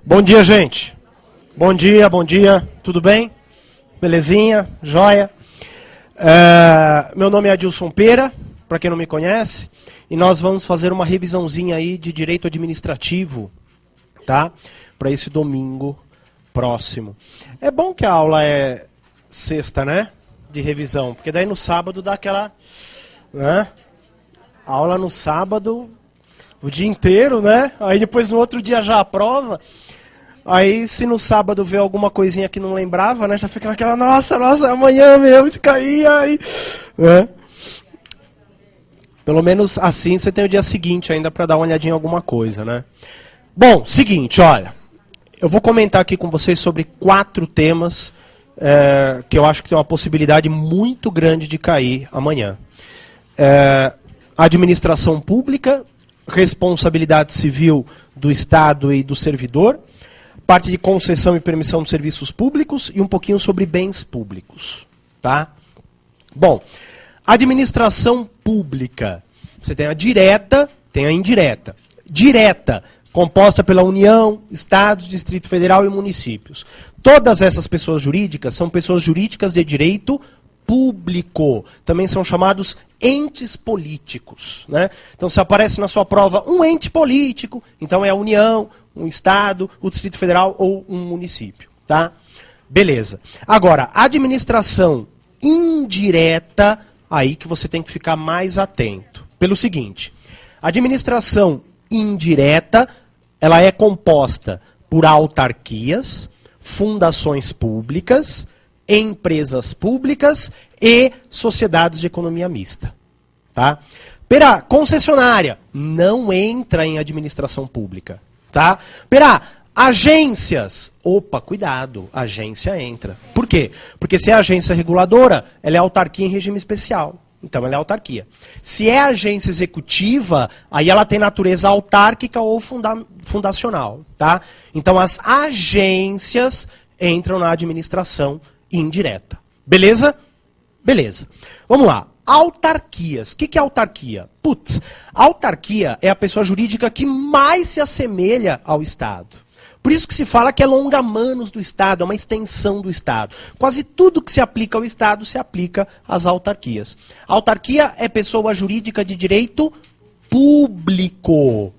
Bom dia, gente. Bom dia, tudo bem? Belezinha? Joia? Meu nome é Adilson Pera, para quem não me conhece, e nós vamos fazer uma revisãozinha aí de direito administrativo, tá? Para esse domingo próximo. É bom que a aula é sexta, né? De revisão, porque daí no sábado dá aquela, né? Aula no sábado, o dia inteiro, né? Aí depois no outro dia já a prova. Aí, se no sábado vê alguma coisinha que não lembrava, né? Já fica naquela, nossa, amanhã mesmo, se cair, aí... Né? Pelo menos assim você tem o dia seguinte ainda para dar uma olhadinha em alguma coisa, né? Bom, seguinte, olha. Eu vou comentar aqui com vocês sobre 4 temas que eu acho que tem uma possibilidade muito grande de cair amanhã. Administração pública, responsabilidade civil do Estado e do servidor, parte de concessão e permissão de serviços públicos e um pouquinho sobre bens públicos, tá? Bom, administração pública, você tem a direta, tem a indireta. Direta, composta pela União, Estados, Distrito Federal e municípios. Todas essas pessoas jurídicas são pessoas jurídicas de direito público. Também são chamados entes políticos, né? Então, se aparece na sua prova um ente político, então é a União, um Estado, o Distrito Federal ou um município, tá? Beleza. Agora, administração indireta, aí que você tem que ficar mais atento. Pelo seguinte, administração indireta, ela é composta por autarquias, fundações públicas, empresas públicas e sociedades de economia mista. Tá? Pera, concessionária não entra em administração pública. Tá? Pera, agências. Opa, cuidado, agência entra. Por quê? Porque se é agência reguladora, ela é autarquia em regime especial. Então ela é autarquia. Se é agência executiva, aí ela tem natureza autárquica ou fundacional. Tá? Então as agências entram na administração indireta. Beleza? Beleza. Vamos lá. Autarquias. O que é autarquia? Putz, autarquia é a pessoa jurídica que mais se assemelha ao Estado. Por isso que se fala que é longa-manos do Estado, é uma extensão do Estado. Quase tudo que se aplica ao Estado se aplica às autarquias. Autarquia é pessoa jurídica de direito público,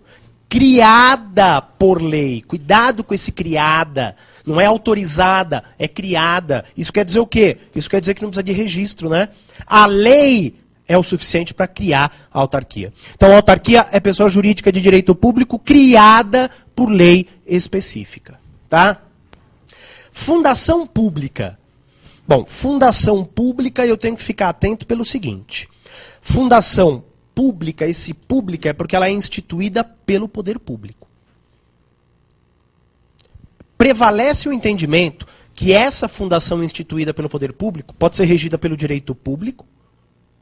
criada por lei. Cuidado com esse criada. Não é autorizada, é criada. Isso quer dizer o quê? Isso quer dizer que não precisa de registro, né? A lei é o suficiente para criar a autarquia. Então, a autarquia é pessoa jurídica de direito público criada por lei específica. Tá? Fundação pública. Bom, fundação pública eu tenho que ficar atento pelo seguinte. Fundação pública, esse pública é porque ela é instituída pelo poder público. Prevalece o entendimento que essa fundação instituída pelo poder público pode ser regida pelo direito público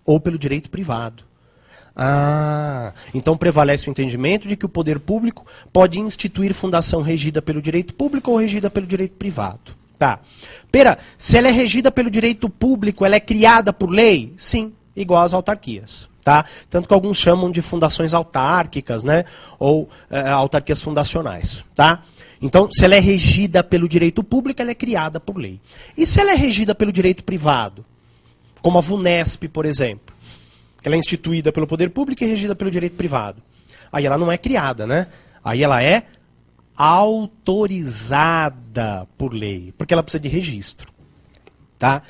ou pelo direito privado. Então prevalece o entendimento de que o poder público pode instituir fundação regida pelo direito público ou regida pelo direito privado. Tá. Pera, se ela é regida pelo direito público, ela é criada por lei? Sim, igual às autarquias. Tá? Tanto que alguns chamam de fundações autárquicas, né? Ou autarquias fundacionais. Tá? Então, se ela é regida pelo direito público, ela é criada por lei. E se ela é regida pelo direito privado? Como a VUNESP, por exemplo. Ela é instituída pelo poder público e regida pelo direito privado. Aí ela não é criada, né? Aí ela é autorizada por lei, porque ela precisa de registro. Tá?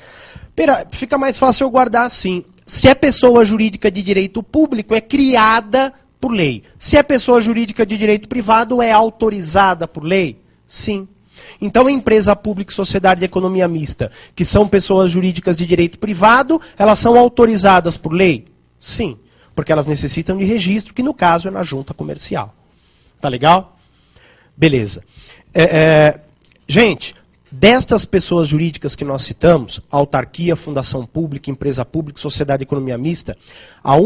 Pera, fica mais fácil eu guardar assim. Se é pessoa jurídica de direito público, é criada por lei. Se é pessoa jurídica de direito privado, é autorizada por lei? Sim. Então, empresa pública e sociedade de economia mista, que são pessoas jurídicas de direito privado, elas são autorizadas por lei? Sim. Porque elas necessitam de registro, que no caso é na junta comercial. Tá legal? Beleza. Gente, destas pessoas jurídicas que nós citamos, autarquia, fundação pública, empresa pública, sociedade de economia mista, as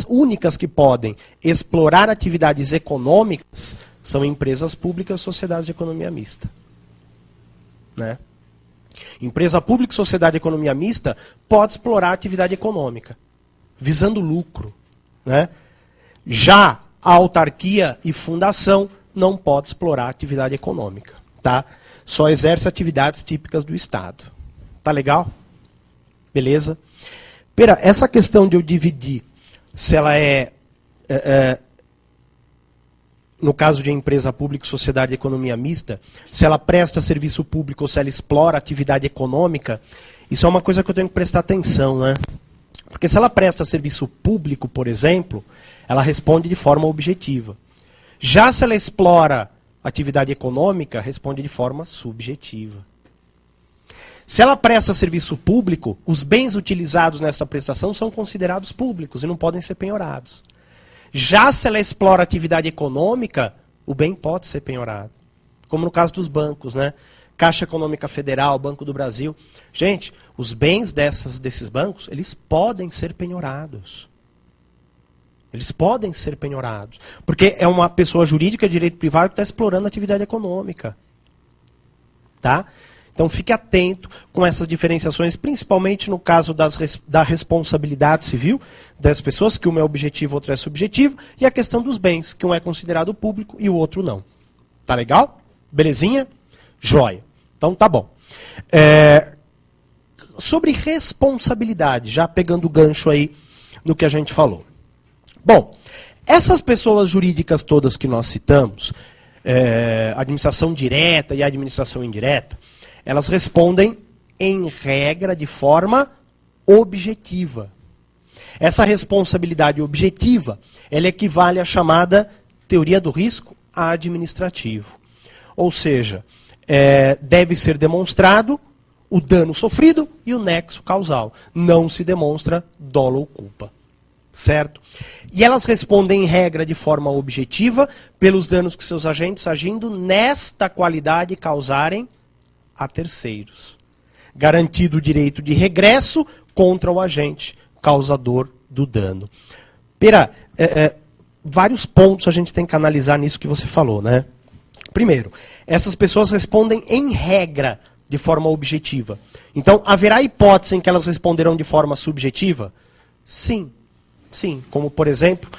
únicas que podem explorar atividades econômicas São empresas públicas, sociedades de economia mista. Né? Empresa pública e sociedade de economia mista pode explorar a atividade econômica, visando lucro. Né? Já a autarquia e fundação não pode explorar a atividade econômica. Tá? Só exerce atividades típicas do Estado. Tá legal? Beleza? Pera, essa questão de eu dividir se ela no caso de empresa pública e sociedade de economia mista, se ela presta serviço público ou se ela explora atividade econômica, isso é uma coisa que eu tenho que prestar atenção, né? Porque se ela presta serviço público, por exemplo, ela responde de forma objetiva. Já se ela explora atividade econômica, responde de forma subjetiva. Se ela presta serviço público, os bens utilizados nessa prestação são considerados públicos e não podem ser penhorados. Já se ela explora atividade econômica, o bem pode ser penhorado. Como no caso dos bancos, né? Caixa Econômica Federal, Banco do Brasil. Gente, os bens desses bancos, eles podem ser penhorados. Eles podem ser penhorados. Porque é uma pessoa jurídica de direito privado que está explorando a atividade econômica. Tá? Então fique atento com essas diferenciações, principalmente no caso da responsabilidade civil das pessoas, que uma é objetiva, outra é subjetiva, e a questão dos bens, que um é considerado público e o outro não. Tá legal? Belezinha? Joia. Então tá bom. Sobre responsabilidade, já pegando o gancho aí no que a gente falou. Bom, essas pessoas jurídicas todas que nós citamos, administração direta e administração indireta, elas respondem, em regra, de forma objetiva. Essa responsabilidade objetiva, ela equivale à chamada teoria do risco administrativo. Ou seja, deve ser demonstrado o dano sofrido e o nexo causal. Não se demonstra dolo ou culpa. Certo? E elas respondem, em regra, de forma objetiva, pelos danos que seus agentes, agindo nesta qualidade, causarem a terceiros, garantido o direito de regresso contra o agente causador do dano. Pera, vários pontos a gente tem que analisar nisso que você falou, né? Primeiro, essas pessoas respondem em regra de forma objetiva. Então, haverá hipótese em que elas responderão de forma subjetiva? Sim. Sim, como por exemplo,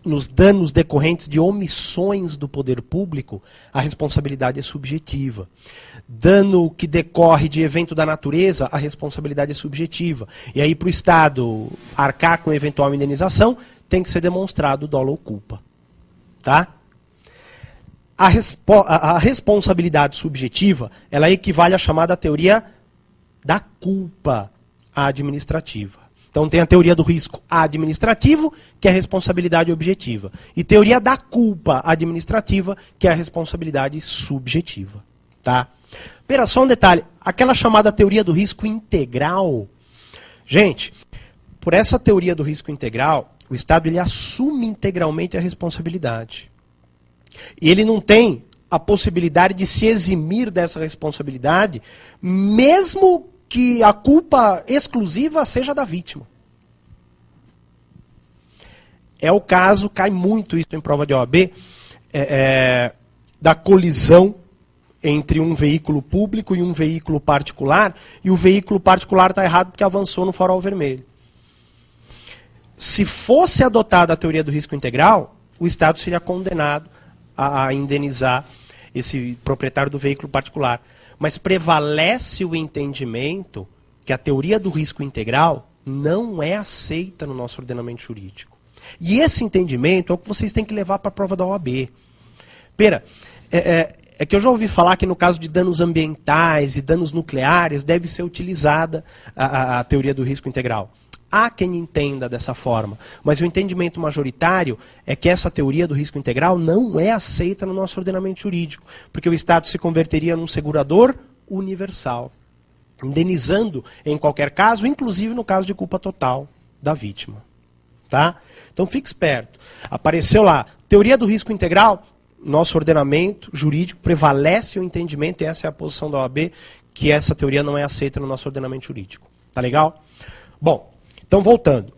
nos danos decorrentes de omissões do poder público, a responsabilidade é subjetiva. Dano que decorre de evento da natureza, a responsabilidade é subjetiva. E aí, para o Estado arcar com eventual indenização, tem que ser demonstrado dolo ou culpa. Tá? A responsabilidade subjetiva, ela equivale à chamada teoria da culpa administrativa. Então tem a teoria do risco administrativo, que é a responsabilidade objetiva. E teoria da culpa administrativa, que é a responsabilidade subjetiva. Tá? Pera, só um detalhe. Aquela chamada teoria do risco integral. Gente, por essa teoria do risco integral, o Estado ele assume integralmente a responsabilidade. E ele não tem a possibilidade de se eximir dessa responsabilidade, mesmo que a culpa exclusiva seja da vítima. É o caso, cai muito isso em prova de OAB, da colisão entre um veículo público e um veículo particular, e o veículo particular está errado porque avançou no farol vermelho. Se fosse adotada a teoria do risco integral, o Estado seria condenado a indenizar esse proprietário do veículo particular. Mas prevalece o entendimento que a teoria do risco integral não é aceita no nosso ordenamento jurídico. E esse entendimento é o que vocês têm que levar para a prova da OAB. Pera, é que eu já ouvi falar que no caso de danos ambientais e danos nucleares deve ser utilizada a teoria do risco integral. Há quem entenda dessa forma, mas o entendimento majoritário é que essa teoria do risco integral não é aceita no nosso ordenamento jurídico, porque o Estado se converteria num segurador universal, indenizando em qualquer caso, inclusive no caso de culpa total da vítima. Tá? Então fique esperto. Apareceu lá, teoria do risco integral, nosso ordenamento jurídico prevalece o entendimento, e essa é a posição da OAB, que essa teoria não é aceita no nosso ordenamento jurídico. Tá legal? Bom, então voltando.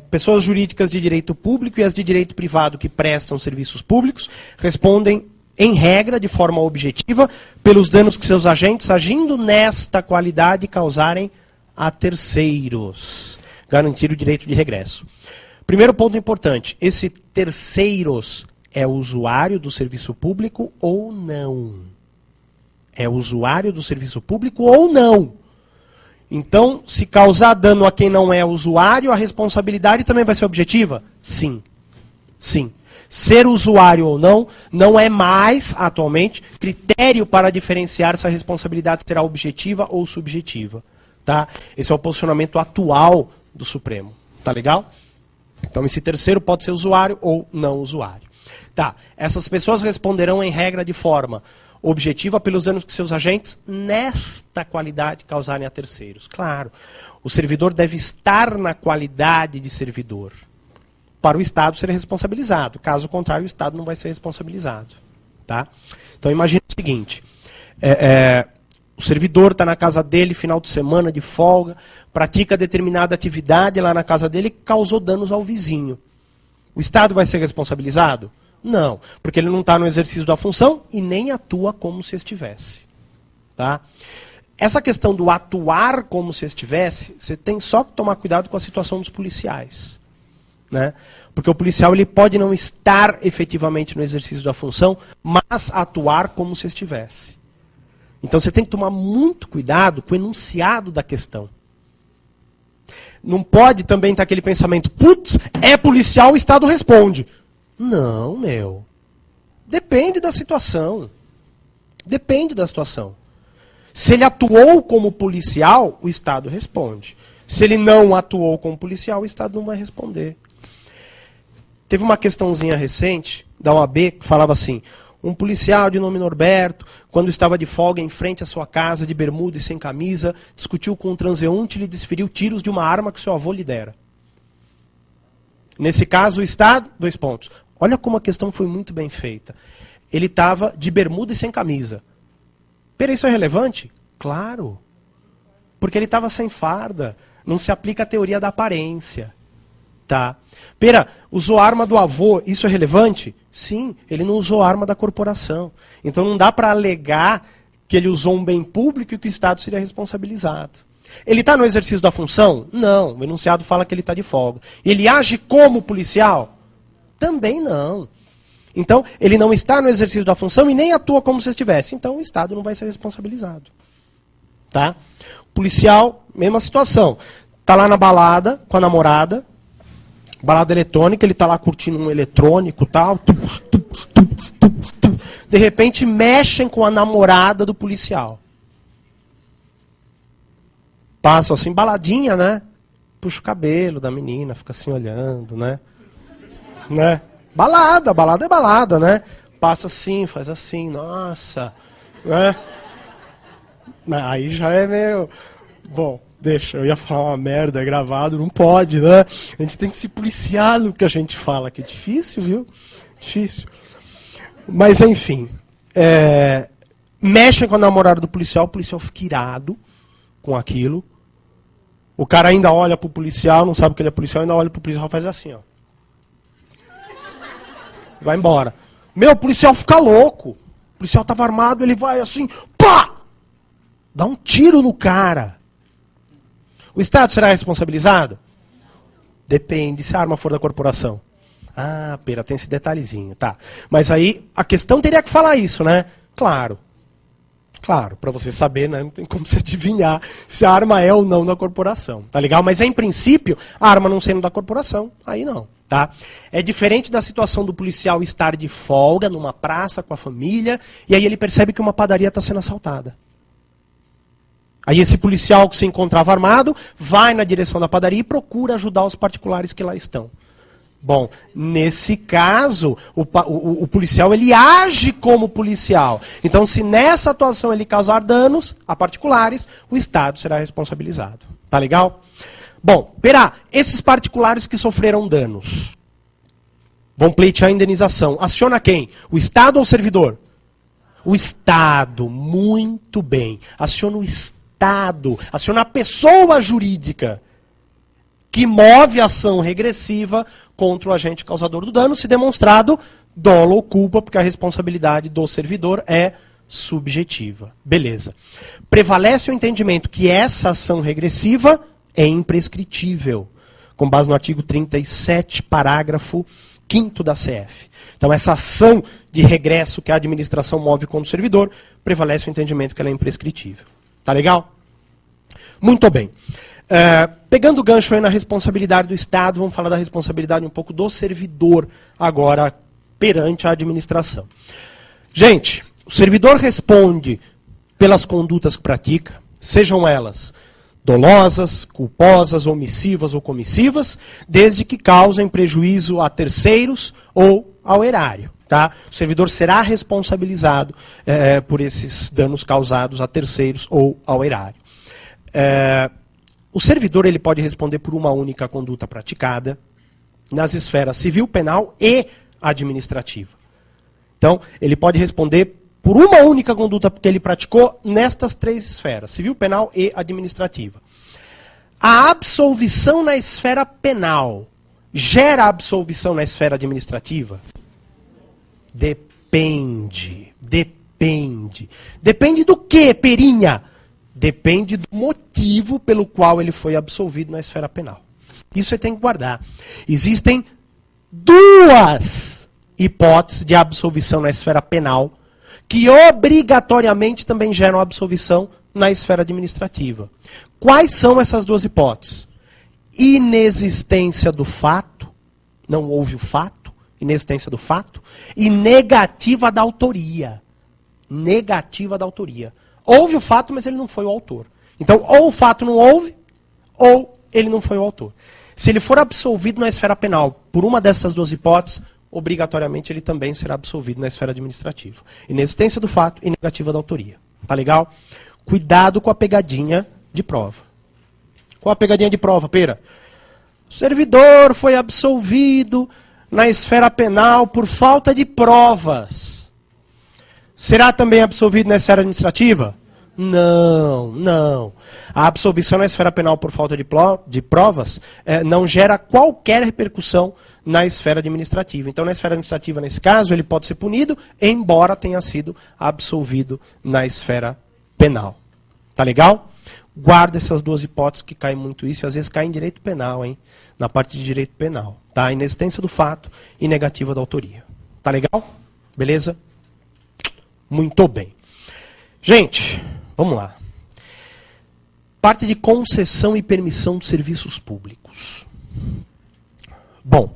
Pessoas jurídicas de direito público e as de direito privado que prestam serviços públicos respondem, em regra, de forma objetiva, pelos danos que seus agentes, agindo nesta qualidade, causarem a terceiros. Garantir o direito de regresso. Primeiro ponto importante, esse terceiros é usuário do serviço público ou não? É usuário do serviço público ou não? Então, se causar dano a quem não é usuário, a responsabilidade também vai ser objetiva? Sim. Sim. Ser usuário ou não, não é mais, atualmente, critério para diferenciar se a responsabilidade será objetiva ou subjetiva. Tá? Esse é o posicionamento atual do Supremo. Tá legal? Então, esse terceiro pode ser usuário ou não usuário. Tá. Essas pessoas responderão, em regra, de forma objetiva pelos danos que seus agentes, nesta qualidade, causarem a terceiros. Claro, o servidor deve estar na qualidade de servidor, para o Estado ser responsabilizado. Caso contrário, o Estado não vai ser responsabilizado. Tá? Então, imagine o seguinte, o servidor está na casa dele, final de semana, de folga, pratica determinada atividade lá na casa dele e causou danos ao vizinho. O Estado vai ser responsabilizado? Não, porque ele não está no exercício da função e nem atua como se estivesse. Tá? Essa questão do atuar como se estivesse, você tem só que tomar cuidado com a situação dos policiais. Né? Porque o policial ele pode não estar efetivamente no exercício da função, mas atuar como se estivesse. Então você tem que tomar muito cuidado com o enunciado da questão. Não pode também ter aquele pensamento, putz, é policial, o Estado responde. Não, meu. Depende da situação. Depende da situação. Se ele atuou como policial, o Estado responde. Se ele não atuou como policial, o Estado não vai responder. Teve uma questãozinha recente da OAB que falava assim, um policial de nome Norberto, quando estava de folga em frente à sua casa, de bermuda e sem camisa, discutiu com um transeunte e lhe desferiu tiros de uma arma que seu avô lhe dera. Nesse caso, o Estado, 2 pontos. Olha como a questão foi muito bem feita. Ele estava de bermuda e sem camisa. Pera, isso é relevante? Claro. Porque ele estava sem farda. Não se aplica a teoria da aparência. Tá. Pera, usou a arma do avô, isso é relevante? Sim, ele não usou a arma da corporação. Então não dá para alegar que ele usou um bem público e que o Estado seria responsabilizado. Ele está no exercício da função? Não, o enunciado fala que ele está de folga. Ele age como policial? Também não. Então, ele não está no exercício da função e nem atua como se estivesse. Então, o Estado não vai ser responsabilizado. Tá? Policial, mesma situação. Está lá na balada com a namorada, balada eletrônica, ele está lá curtindo um eletrônico e tal. De repente, mexem com a namorada do policial. Passam assim, baladinha, né? Puxa o cabelo da menina, fica assim olhando, né? Balada é balada, né? Passa assim, faz assim, nossa, né? Aí já é meio... Bom, deixa, eu ia falar uma merda, é gravado, não pode, né? A gente tem que se policiar no que a gente fala, que é difícil, viu? Difícil. Mas, enfim, mexem com a namorada do policial, o policial fica irado com aquilo. O cara ainda olha pro policial, não sabe que ele é policial, ainda olha pro policial e faz assim, ó. Vai embora. O policial fica louco. O policial estava armado, ele vai assim, pá! Dá um tiro no cara. O Estado será responsabilizado? Depende, se a arma for da corporação. Ah, pera, tem esse detalhezinho, tá. Mas aí, a questão teria que falar isso, né? Claro. Claro, para você saber, né, não tem como você adivinhar se a arma é ou não da corporação, tá legal? Mas em princípio, a arma não sendo da corporação, aí não, tá? É diferente da situação do policial estar de folga numa praça com a família, e aí ele percebe que uma padaria está sendo assaltada. Aí esse policial que se encontrava armado, vai na direção da padaria e procura ajudar os particulares que lá estão. Bom, nesse caso, o policial ele age como policial. Então, se nessa atuação ele causar danos a particulares, o Estado será responsabilizado. Tá legal? Bom, pera, esses particulares que sofreram danos vão pleitear a indenização. Aciona quem? O Estado ou o servidor? O Estado, muito bem. Aciona o Estado, aciona a pessoa jurídica. que move a ação regressiva contra o agente causador do dano, se demonstrado dolo ou culpa, porque a responsabilidade do servidor é subjetiva. Beleza. Prevalece o entendimento que essa ação regressiva é imprescritível, com base no artigo 37, parágrafo 5º da CF. Então, essa ação de regresso que a administração move contra o servidor, prevalece o entendimento que ela é imprescritível. Tá legal? Muito bem. Pegando o gancho aí na responsabilidade do Estado, vamos falar da responsabilidade um pouco do servidor agora perante a administração. Gente, o servidor responde pelas condutas que pratica, sejam elas dolosas, culposas, omissivas ou comissivas, desde que causem prejuízo a terceiros ou ao erário. Tá? O servidor será responsabilizado por esses danos causados a terceiros ou ao erário. O servidor ele pode responder por uma única conduta praticada nas esferas civil, penal e administrativa. Então, ele pode responder por uma única conduta que ele praticou nestas três esferas, civil, penal e administrativa. A absolvição na esfera penal gera absolvição na esfera administrativa? Depende. Depende. Depende do quê, Perinha? Depende do motivo pelo qual ele foi absolvido na esfera penal. Isso você tem que guardar. Existem duas hipóteses de absolvição na esfera penal que obrigatoriamente também geram absolvição na esfera administrativa. Quais são essas duas hipóteses? Inexistência do fato, não houve o fato, inexistência do fato, e negativa da autoria. Negativa da autoria. Houve o fato, mas ele não foi o autor. Então, ou o fato não houve, ou ele não foi o autor. Se ele for absolvido na esfera penal por uma dessas duas hipóteses, obrigatoriamente ele também será absolvido na esfera administrativa. Inexistência do fato e negativa da autoria. Tá legal? Cuidado com a pegadinha de prova. Qual a pegadinha de prova, Pera? O servidor foi absolvido na esfera penal por falta de provas. Será também absolvido na esfera administrativa? Não, não. A absolvição na esfera penal por falta de provas não gera qualquer repercussão na esfera administrativa. Então, na esfera administrativa, nesse caso, ele pode ser punido, embora tenha sido absolvido na esfera penal. Tá legal? Guarda essas duas hipóteses que caem muito isso, e às vezes cai em direito penal, hein? Na parte de direito penal. Tá? Inexistência do fato e negativa da autoria. Tá legal? Beleza? Muito bem. Gente, vamos lá. Parte de concessão e permissão de serviços públicos. Bom,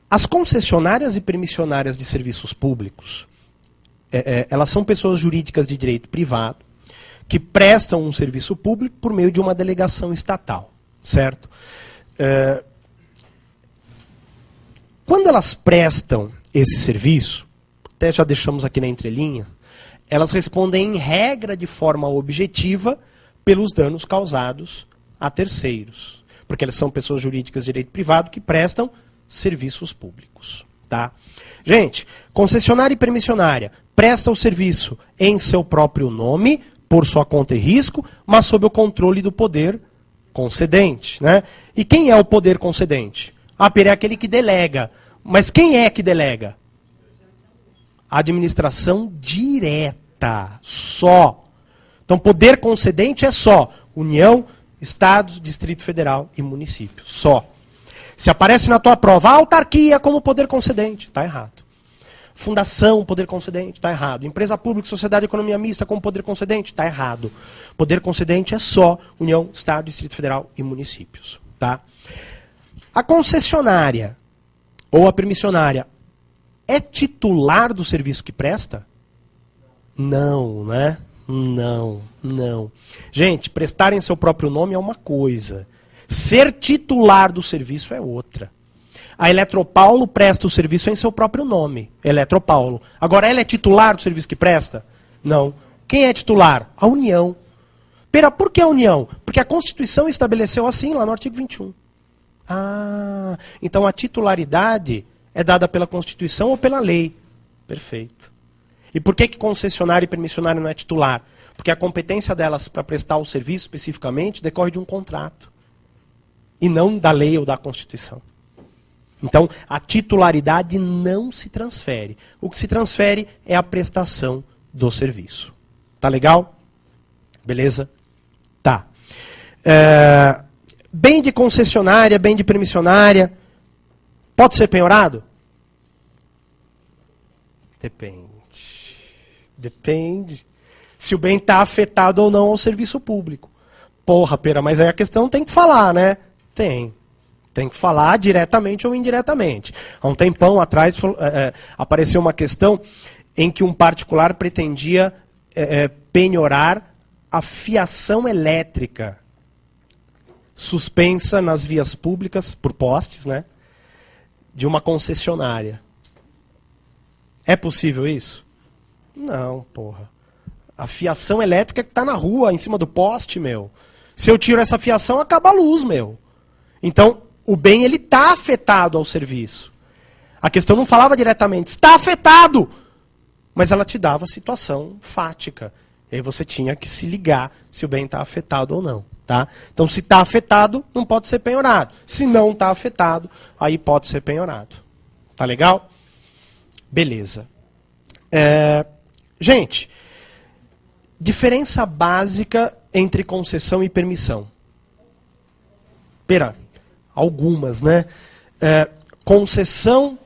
as concessionárias e permissionárias de serviços públicos, elas são pessoas jurídicas de direito privado que prestam um serviço público por meio de uma delegação estatal, certo? Quando elas prestam esse serviço, até já deixamos aqui na entrelinha, elas respondem em regra de forma objetiva pelos danos causados a terceiros. Porque elas são pessoas jurídicas de direito privado que prestam serviços públicos. Tá? Gente, concessionária e permissionária presta o serviço em seu próprio nome, por sua conta e risco, mas sob o controle do poder concedente. Né? E quem é o poder concedente? É aquele que delega. Mas quem é que delega? A administração direta. Só. Então, poder concedente é só União, Estados, Distrito Federal e município. Só. Se aparece na tua prova, autarquia como poder concedente, está errado. Fundação, poder concedente, está errado. Empresa pública, sociedade, economia mista como poder concedente, está errado. Poder concedente é só União, Estado, Distrito Federal e municípios. Tá? A concessionária ou a permissionária é titular do serviço que presta? Não, né? Não, não. Gente, prestar em seu próprio nome é uma coisa. Ser titular do serviço é outra. A Eletropaulo presta o serviço em seu próprio nome. Eletropaulo. Agora, ela é titular do serviço que presta? Não. Quem é titular? A União. Pera, por que a União? Porque a Constituição estabeleceu assim, lá no artigo 21. Ah, então a titularidade é dada pela Constituição ou pela lei? Perfeito. E por que concessionária e permissionária não é titular? Porque a competência delas para prestar o serviço especificamente decorre de um contrato. E não da lei ou da Constituição. Então, a titularidade não se transfere. O que se transfere é a prestação do serviço. Tá legal? Beleza? Tá. Bem de concessionária, bem de permissionária, pode ser penhorado? Depende. Se o bem está afetado ou não ao serviço público. Porra, pera, mas aí a questão tem que falar, né? Tem que falar diretamente ou indiretamente. Há um tempão atrás apareceu uma questão em que um particular pretendia penhorar a fiação elétrica suspensa nas vias públicas, por postes, né, de uma concessionária. É possível isso? Não, porra. A fiação elétrica que está na rua, em cima do poste, meu. Se eu tiro essa fiação, acaba a luz, meu. Então, o bem ele está afetado ao serviço. A questão não falava diretamente, está afetado! Mas ela te dava a situação fática. E aí você tinha que se ligar se o bem está afetado ou não. Tá? Então, se está afetado, não pode ser penhorado. Se não está afetado, aí pode ser penhorado. Tá legal? Beleza. Gente, diferença básica entre concessão e permissão. Pera, algumas, né? Concessão,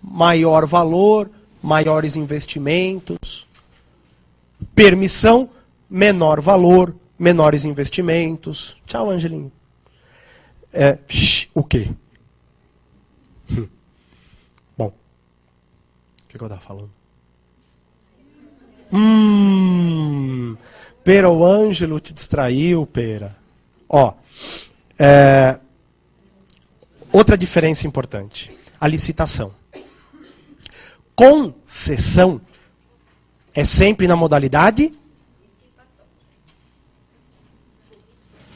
maior valor, maiores investimentos. Permissão, menor valor, menores investimentos. Tchau, Angelinho. O quê? Bom, o que eu estava falando? Pera, o Ângelo te distraiu, pera. Ó, outra diferença importante. A licitação. Concessão é sempre na modalidade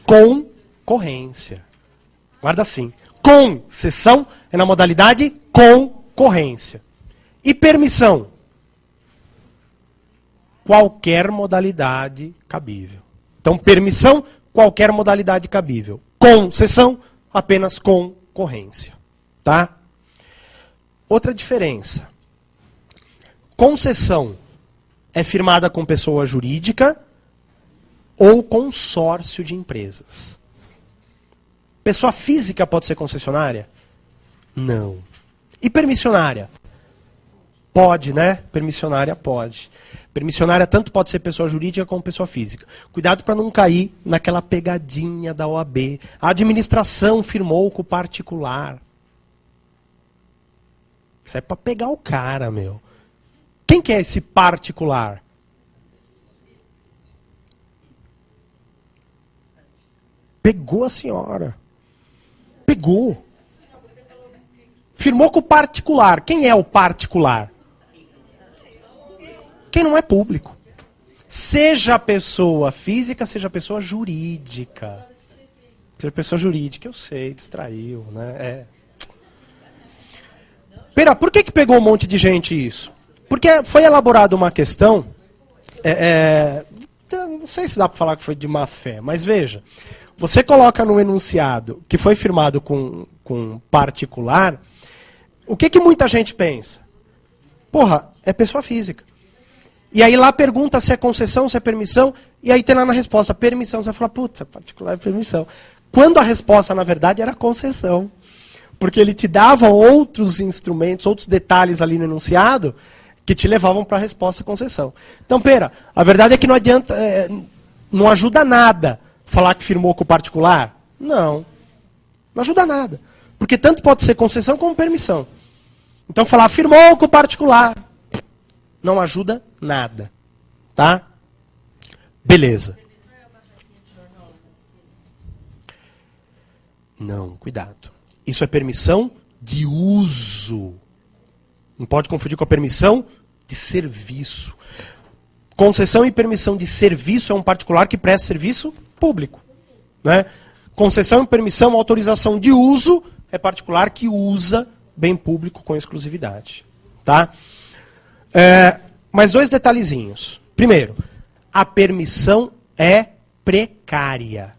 concorrência. Guarda assim. Concessão é na modalidade concorrência. E permissão? Qualquer modalidade cabível. Então, permissão, qualquer modalidade cabível. Concessão, apenas concorrência. Tá? Outra diferença. Concessão é firmada com pessoa jurídica ou consórcio de empresas. Pessoa física pode ser concessionária? Não. E permissionária? Pode, né? Permissionária pode. Permissionária tanto pode ser pessoa jurídica como pessoa física. Cuidado para não cair naquela pegadinha da OAB. A administração firmou com o particular. Isso é para pegar o cara, meu. Quem que é esse particular? Pegou a senhora. Pegou. Firmou com o particular. Quem é o particular? Quem não é público. Seja pessoa física, seja pessoa jurídica. Seja pessoa jurídica, eu sei, distraiu, né? Pera, por que pegou um monte de gente isso? Porque foi elaborada uma questão, não sei se dá para falar que foi de má fé, mas veja, você coloca no enunciado que foi firmado com particular, o que muita gente pensa? Porra, é pessoa física. E aí lá pergunta se é concessão, se é permissão, e aí tem lá na resposta, permissão. Você vai falar, putz, particular é permissão. Quando a resposta, na verdade, era concessão. Porque ele te dava outros instrumentos, outros detalhes ali no enunciado, que te levavam para a resposta concessão. Então, pera, a verdade é que não adianta, não ajuda nada falar que firmou com o particular. Não ajuda nada. Porque tanto pode ser concessão como permissão. Então, falar firmou com o particular não ajuda nada. Tá? Beleza. Não, cuidado. Isso é permissão de uso. Não pode confundir com a permissão de serviço. Concessão e permissão de serviço é um particular que presta serviço público. Né? Concessão e permissão, autorização de uso, é particular que usa bem público com exclusividade. Tá? mais dois detalhezinhos. Primeiro, a permissão é precária.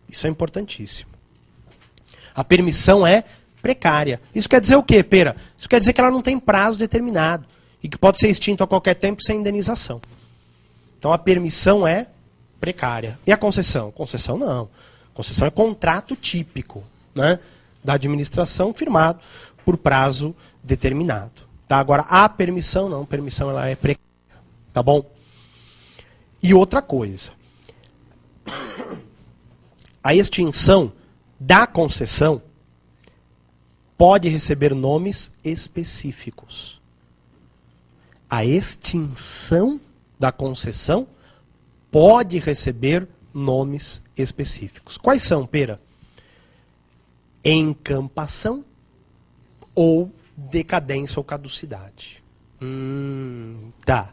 Isso é importantíssimo. A permissão é precária. Isso quer dizer o quê, Pera? Isso quer dizer que ela não tem prazo determinado e que pode ser extinto a qualquer tempo sem indenização. Então a permissão é precária. E a concessão? Concessão não. Concessão é contrato típico, né, da administração firmado por prazo determinado. Tá? Agora, a permissão não. A permissão ela é precária. Tá bom? E outra coisa. A extinção da concessão pode receber nomes específicos. A extinção da concessão pode receber nomes específicos. Quais são, Pera? Encampação ou decadência ou caducidade. Tá.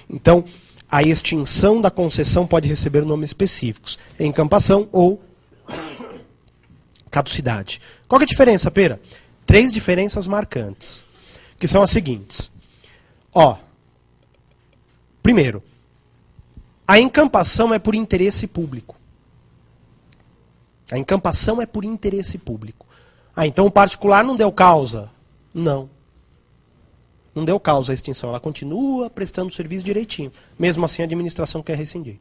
Então, a extinção da concessão pode receber nomes específicos. Encampação ou caducidade. Qual que é a diferença, Pera? 3 diferenças marcantes, que são as seguintes. Ó, primeiro, a encampação é por interesse público. A encampação é por interesse público. Ah, então o particular não deu causa? Não. Não deu causa a extinção. Ela continua prestando o serviço direitinho. Mesmo assim, a administração quer rescindir.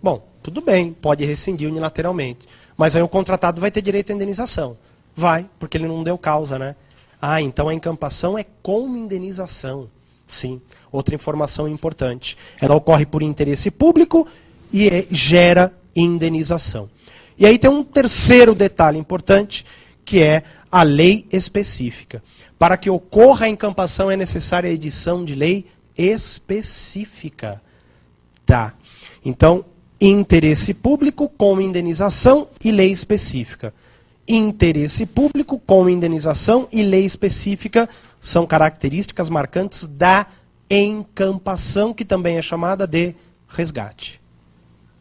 Bom, tudo bem, pode rescindir unilateralmente. Mas aí o contratado vai ter direito à indenização. Vai, porque ele não deu causa, né? Ah, então a encampação é com indenização. Sim. Outra informação importante. Ela ocorre por interesse público e gera indenização. E aí tem um terceiro detalhe importante, que é a lei específica. Para que ocorra a encampação é necessária a edição de lei específica. Tá. Então, interesse público com indenização e lei específica. Interesse público com indenização e lei específica são características marcantes da encampação, que também é chamada de resgate.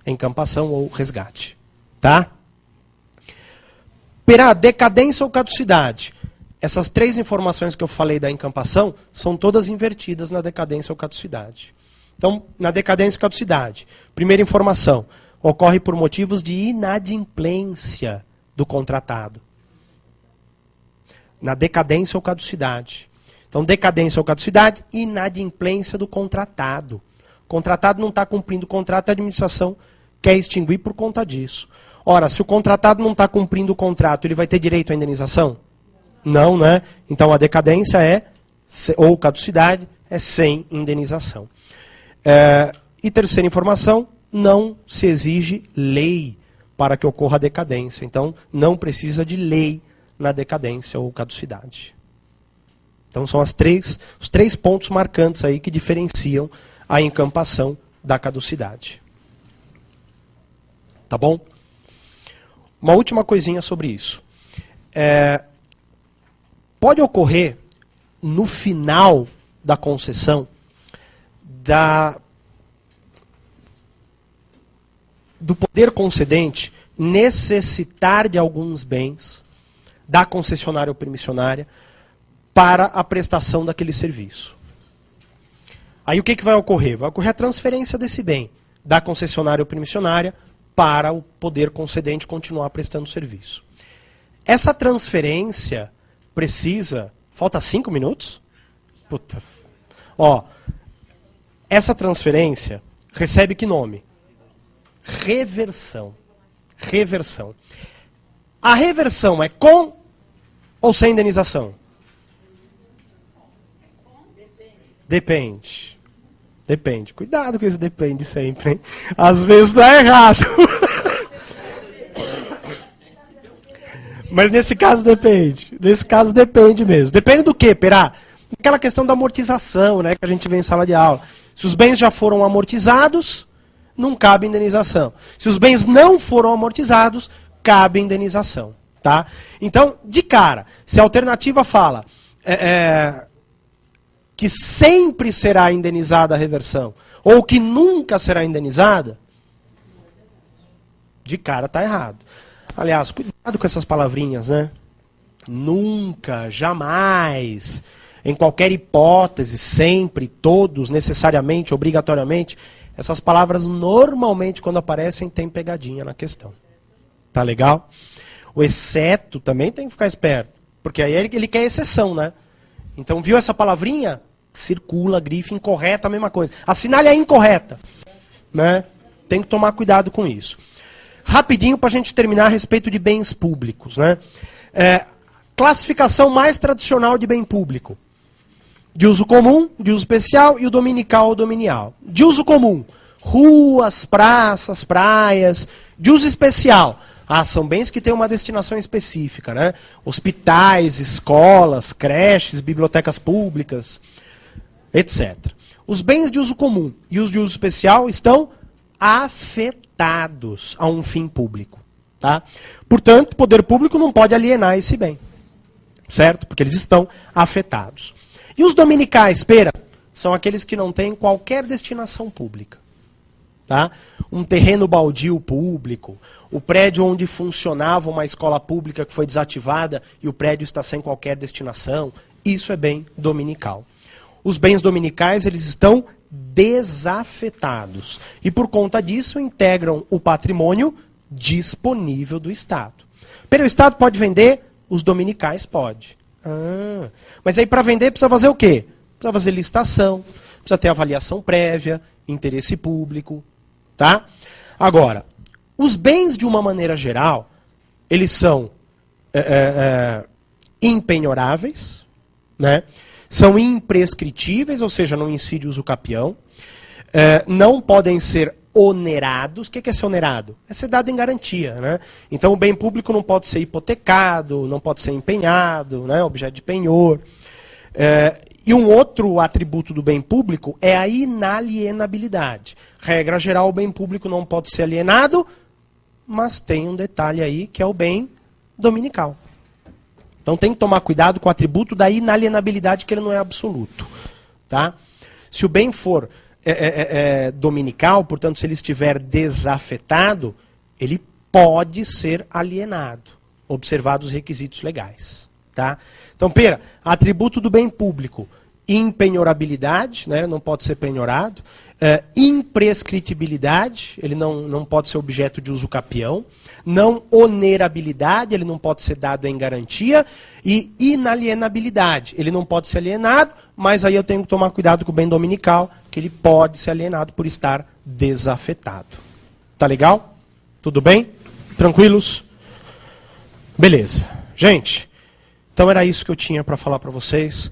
Encampação ou resgate. Tá? Pera, decadência ou caducidade? Essas 3 informações que eu falei da encampação são todas invertidas na decadência ou caducidade. Então, na decadência e caducidade, primeira informação, ocorre por motivos de inadimplência do contratado. Na decadência ou caducidade. Então, decadência ou caducidade, inadimplência do contratado. O contratado não está cumprindo o contrato, a administração quer extinguir por conta disso. Ora, se o contratado não está cumprindo o contrato, ele vai ter direito à indenização? Não, né? Então, a decadência ou caducidade é sem indenização. E terceira informação, não se exige lei para que ocorra a decadência. Então, não precisa de lei na decadência ou caducidade. Então, são os 3 pontos marcantes aí que diferenciam a encampação da caducidade. Tá bom? Uma última coisinha sobre isso. Pode ocorrer, no final da concessão, do poder concedente necessitar de alguns bens da concessionária ou permissionária para a prestação daquele serviço. Aí o que vai ocorrer? Vai ocorrer a transferência desse bem da concessionária ou permissionária para o poder concedente continuar prestando serviço. Essa transferência precisa... Falta 5 minutos? Puta. Ó, essa transferência recebe que nome? Reversão. Reversão. A reversão é com ou sem indenização? Depende. Depende. Cuidado com esse depende sempre, hein? Às vezes dá errado. Mas nesse caso depende. Nesse caso depende mesmo. Depende do quê, Pera? Aquela questão da amortização, né, que a gente vê em sala de aula. Se os bens já foram amortizados, não cabe indenização. Se os bens não foram amortizados, cabe indenização. Tá? Então, de cara, se a alternativa fala que sempre será indenizada a reversão, ou que nunca será indenizada, de cara está errado. Aliás, cuidado com essas palavrinhas, né? Nunca, jamais. em qualquer hipótese, sempre, todos, necessariamente, obrigatoriamente, essas palavras normalmente quando aparecem tem pegadinha na questão. Tá legal? O exceto também tem que ficar esperto, porque aí ele quer exceção, né? Então viu essa palavrinha? Circula, grife, incorreta, a mesma coisa. Assinale a incorreta, né? Tem que tomar cuidado com isso. Rapidinho para a gente terminar a respeito de bens públicos, né? Classificação mais tradicional de bem público. De uso comum, de uso especial e o dominical ou dominial. De uso comum, ruas, praças, praias. De uso especial, são bens que têm uma destinação específica, né? Hospitais, escolas, creches, bibliotecas públicas, etc. Os bens de uso comum e os de uso especial estão afetados a um fim público. Tá? Portanto, o poder público não pode alienar esse bem. Certo? Porque eles estão afetados. E os dominicais, são aqueles que não têm qualquer destinação pública. Tá? Um terreno baldio público, o prédio onde funcionava uma escola pública que foi desativada e o prédio está sem qualquer destinação, isso é bem dominical. Os bens dominicais, eles estão desafetados. E por conta disso, integram o patrimônio disponível do Estado. O Estado pode vender? Os dominicais pode. Mas aí para vender precisa fazer o quê? Precisa fazer licitação, precisa ter avaliação prévia, interesse público. Tá? Agora, os bens de uma maneira geral, eles são impenhoráveis, né? São imprescritíveis, ou seja, não incide uso capião, não podem ser onerados. O que é ser onerado? É ser dado em garantia. Né? Então o bem público não pode ser hipotecado, não pode ser empenhado, né? Objeto de penhor. E um outro atributo do bem público é a inalienabilidade. Regra geral, o bem público não pode ser alienado, mas tem um detalhe aí que é o bem dominical. Então tem que tomar cuidado com o atributo da inalienabilidade, que ele não é absoluto. Tá? Se o bem for dominical, portanto, se ele estiver desafetado, ele pode ser alienado, observados os requisitos legais. Tá? Então, atributo do bem público, impenhorabilidade, né, não pode ser penhorado, imprescritibilidade, ele não pode ser objeto de uso capião, não onerabilidade, ele não pode ser dado em garantia, e inalienabilidade, ele não pode ser alienado, mas aí eu tenho que tomar cuidado com o bem dominical, que ele pode ser alienado por estar desafetado. Tá legal? Tudo bem? Tranquilos? Beleza. Gente, então era isso que eu tinha para falar para vocês.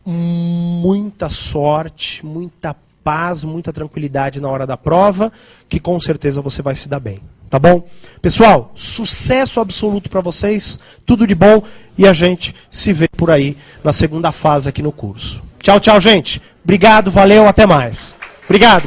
Muita sorte, muita paz, muita tranquilidade na hora da prova, que com certeza você vai se dar bem. Tá bom? Pessoal, sucesso absoluto para vocês, tudo de bom, e a gente se vê por aí na segunda fase aqui no curso. Tchau, tchau, gente. Obrigado, valeu, até mais. Obrigado.